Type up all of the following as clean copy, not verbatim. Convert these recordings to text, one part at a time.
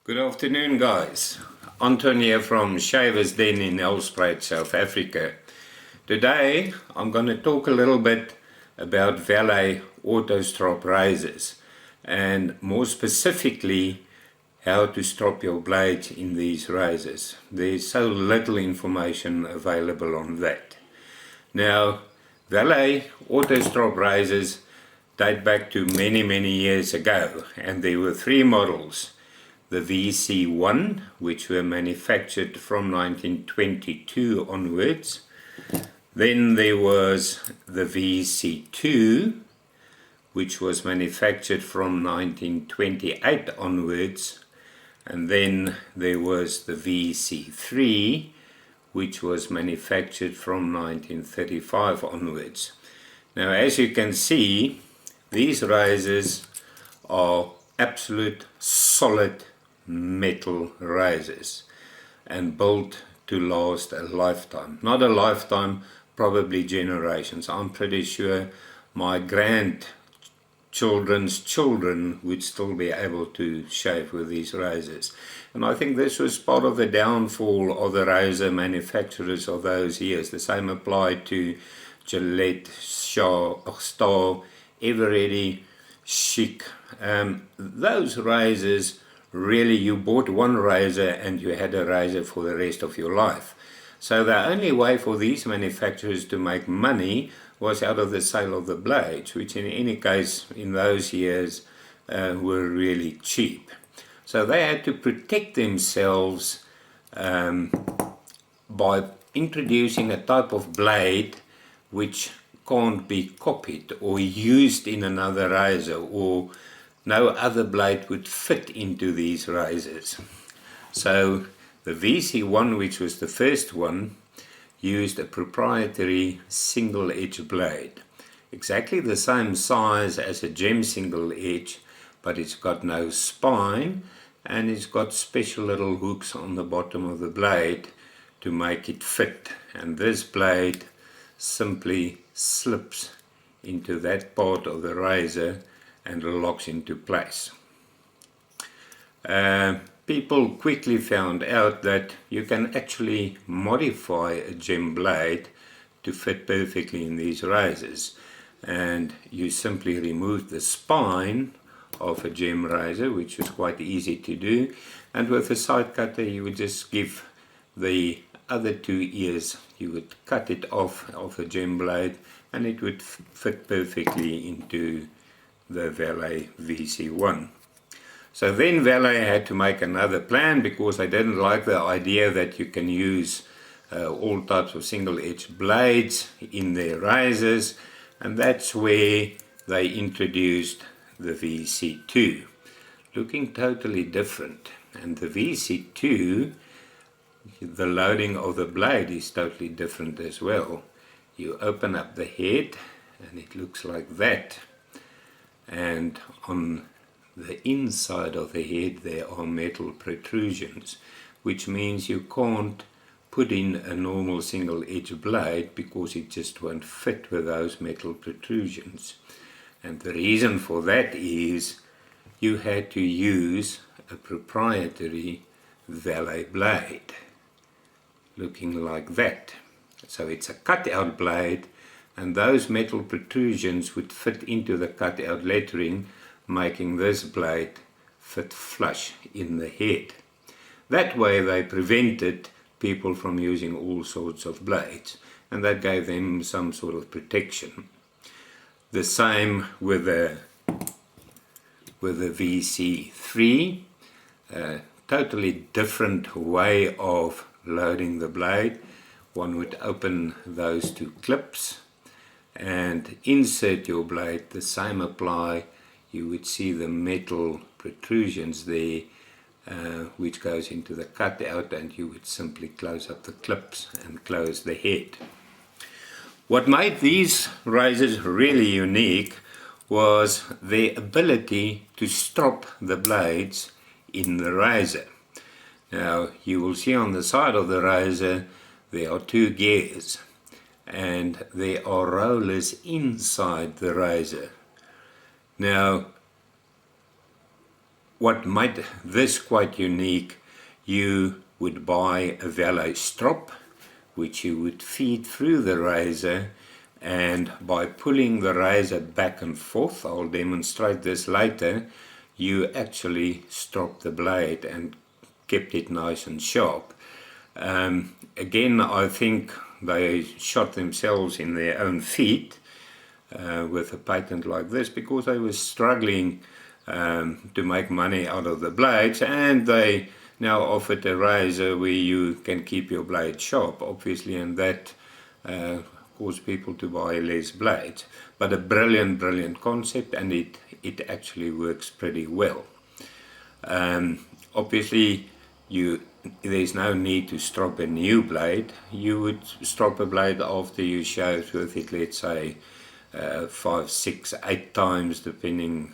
Good afternoon, guys. Anton here from Shavers Den in Nelspruit, South Africa. Today I'm going to talk a little bit about Valet Autostrop risers, and more specifically how to strop your blades in these risers. There's so little information available on that. Now, Valet Autostrop risers date back to many years ago, and there were three models. The VC1, which were manufactured from 1922 onwards. Then there was the VC2, which was manufactured from 1928 onwards. And then there was the VC3, which was manufactured from 1935 onwards. Now, as you can see, these risers are absolute solid metal risers and built to last a lifetime. Not a lifetime, probably generations. I'm pretty sure my grandchildren's children would still be able to shave with these risers. And I think this was part of the downfall of the razor manufacturers of those years. The same applied to Gillette, Star, Eveready, Chic. Those razors, really, you bought one razor and you had a razor for the rest of your life. So the only way for these manufacturers to make money was out of the sale of the blades, which in any case in those years were really cheap. So they had to protect themselves by introducing a type of blade which can't be copied or used in another razor, or no other blade would fit into these razors. So the VC1, which was the first one, used a proprietary single edge blade, exactly the same size as a gem single edge, but it's got no spine and it's got special little hooks on the bottom of the blade to make it fit. And this blade simply slips into that part of the razor and locks into place. People quickly found out that you can actually modify a gem blade to fit perfectly in these razors, and you simply remove the spine of a gem razor, which is quite easy to do, and with a side cutter you would just give the other two ears, you would cut it off of a gem blade and it would fit perfectly into the Valet VC1. So then Valet had to make another plan, because they didn't like the idea that you can use all types of single edge blades in their razors, and that's where they introduced the VC2, looking totally different. And the VC2, the loading of the blade is totally different as well. You open up the head and it looks like that, and on the inside of the head there are metal protrusions, which means you can't put in a normal single edge blade because it just won't fit with those metal protrusions. And the reason for that is you had to use a proprietary Valet blade, looking like that. So it's a cut-out blade, and those metal protrusions would fit into the cut-out lettering, making this blade fit flush in the head. That way they prevented people from using all sorts of blades, and that gave them some sort of protection. The same with the VC3, a totally different way of loading the blade. One would open those two clips and insert your blade. The same apply. You would see the metal protrusions there, which goes into the cutout, and you would simply close up the clips and close the head. What made these razors really unique was their ability to strop the blades in the razor. Now, you will see on the side of the razor there are two gears, and there are rollers inside the razor. Now, what made this quite unique, you would buy a Valet strop, which you would feed through the razor, and by pulling the razor back and forth, I'll demonstrate this later, you actually strop the blade and kept it nice and sharp. Again, I think they shot themselves in their own feet with a patent like this, because they were struggling to make money out of the blades, and they now offered a razor where you can keep your blade sharp, obviously, and that caused people to buy less blades. But a brilliant concept, and it actually works pretty well. Obviously, there's no need to strop a new blade. You would strop a blade after you shaved with it, let's say 5, 6, 8 times, depending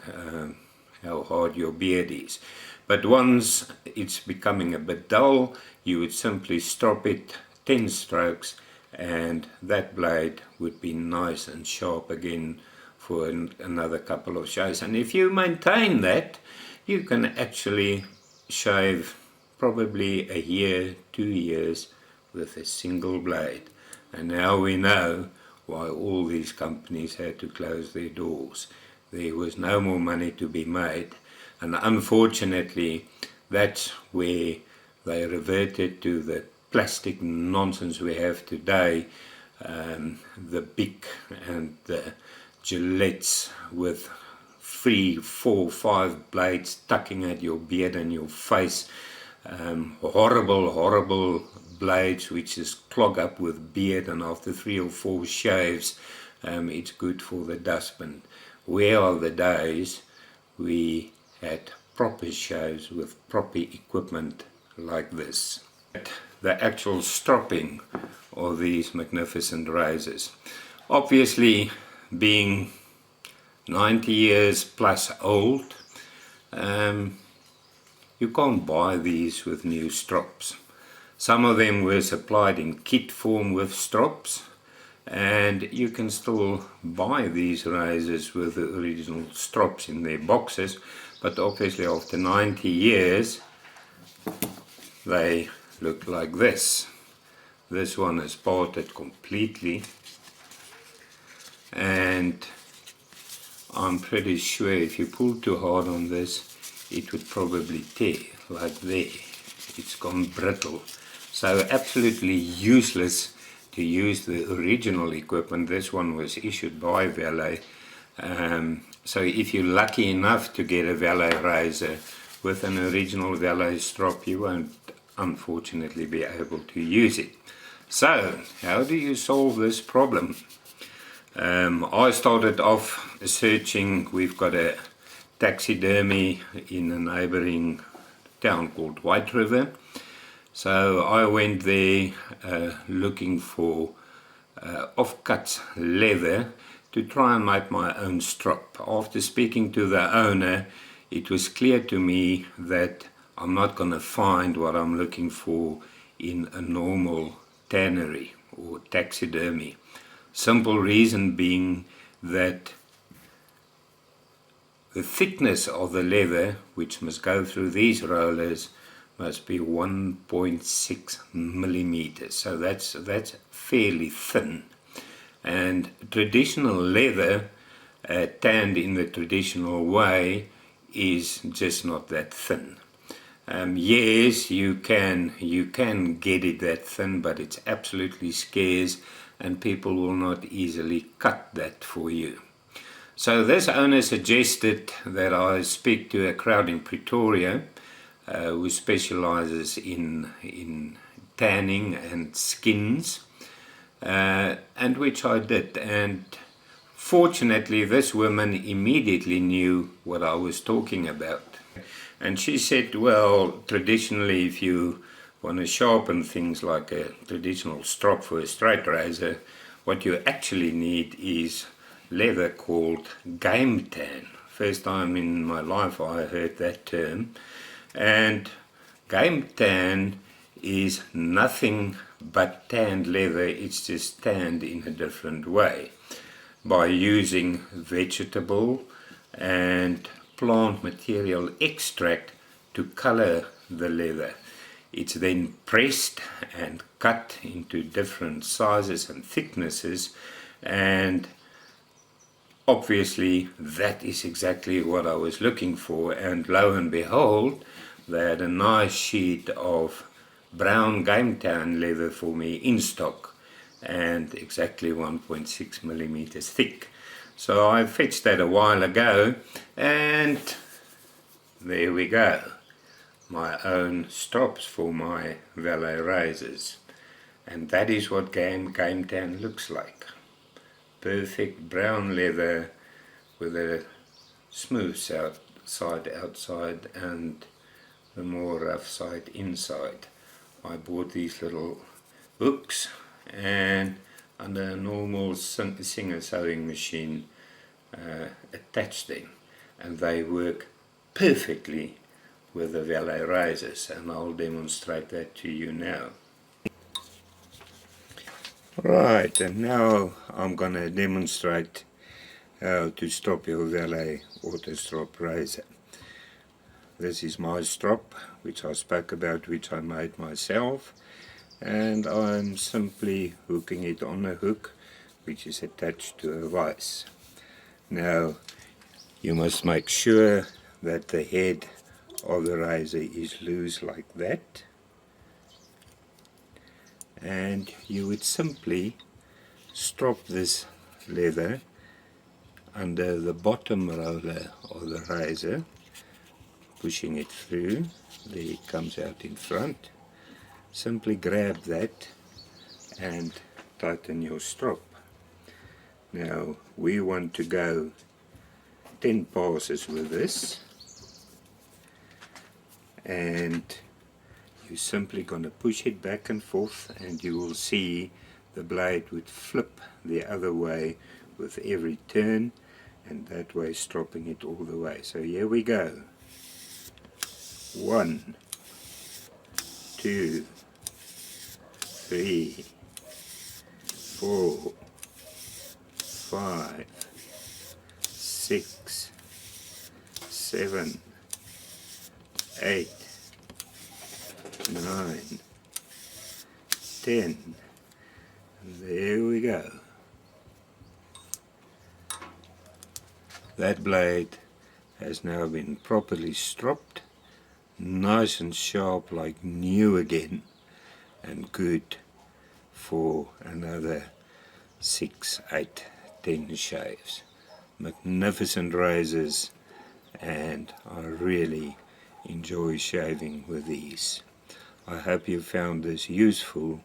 how hard your beard is. But once it's becoming a bit dull, you would simply strop it 10 strokes, and that blade would be nice and sharp again for another couple of shaves. And if you maintain that, you can actually shave probably a year, 2 years with a single blade. And now we know why all these companies had to close their doors. There was no more money to be made, and unfortunately that's where they reverted to the plastic nonsense we have today, the Bic and the Gillettes with 3, 4, 5 blades tucking at your beard and your face, horrible blades which is clog up with beard, and after 3 or 4 shaves it's good for the dustbin. Where are the days we had proper shaves with proper equipment like this? The actual stropping of these magnificent razors. Obviously, being 90 years plus old, you can't buy these with new strops. Some of them were supplied in kit form with strops, and you can still buy these razors with the original strops in their boxes, but obviously after 90 years they look like this. This one is parted completely, and I'm pretty sure if you pull too hard on this, it would probably tear, like there. It's gone brittle. So absolutely useless to use the original equipment. This one was issued by Valet. So if you're lucky enough to get a Valet Riser with an original Valet strop, you won't unfortunately be able to use it. So how do you solve this problem? I started off searching. We've got a taxidermy in a neighboring town called White River. So I went there looking for offcut leather to try and make my own strop. After speaking to the owner, it was clear to me that I'm not going to find what I'm looking for in a normal tannery or taxidermy. Simple reason being that the thickness of the leather, which must go through these rollers, must be 1.6 millimeters. So that's fairly thin. And traditional leather, tanned in the traditional way, is just not that thin. Yes, you can get it that thin, but it's absolutely scarce, and people will not easily cut that for you. So this owner suggested that I speak to a crowd in Pretoria who specializes in tanning and skins, and which I did. And fortunately, this woman immediately knew what I was talking about. And she said, well, traditionally, if you want to sharpen things like a traditional strop for a straight razor, what you actually need is leather called game tan. First time in my life I heard that term. And game tan is nothing but tanned leather. It's just tanned in a different way by using vegetable and plant material extract to color the leather. It's then pressed and cut into different sizes and thicknesses, and obviously that is exactly what I was looking for, and lo and behold, they had a nice sheet of brown game tan leather for me in stock, and exactly 1.6 millimeters thick. So I fetched that a while ago, and there we go, my own strops for my Valet Risers. And that is what game tan looks like. Perfect brown leather with a smooth side outside and the more rough side inside. I bought these little hooks and under a normal Singer sewing machine attached them, and they work perfectly with the Valet Risers, and I'll demonstrate that to you now. Right, and now I'm going to demonstrate how to strop your Valet Autostrop riser. This is my strop, which I spoke about, which I made myself, and I'm simply hooking it on a hook which is attached to a vise. Now you must make sure that the head of the riser is loose like that, and you would simply strop this leather under the bottom roller of the riser, pushing it through. There it comes out in front. Simply grab that and tighten your strop. Now we want to go 10 passes with this, and you're simply going to push it back and forth, and you will see the blade would flip the other way with every turn, and that way stropping it all the way. So here we go. 1, 2, 3, 4, 5, 6, 7, 8, 9, 10, and there we go. That blade has now been properly stropped, nice and sharp like new again, and good for another 6, 8, 10 shaves. Magnificent razors, and I really enjoy shaving with these. I hope you found this useful,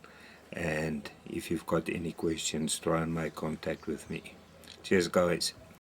and if you've got any questions, try and make contact with me. Cheers guys.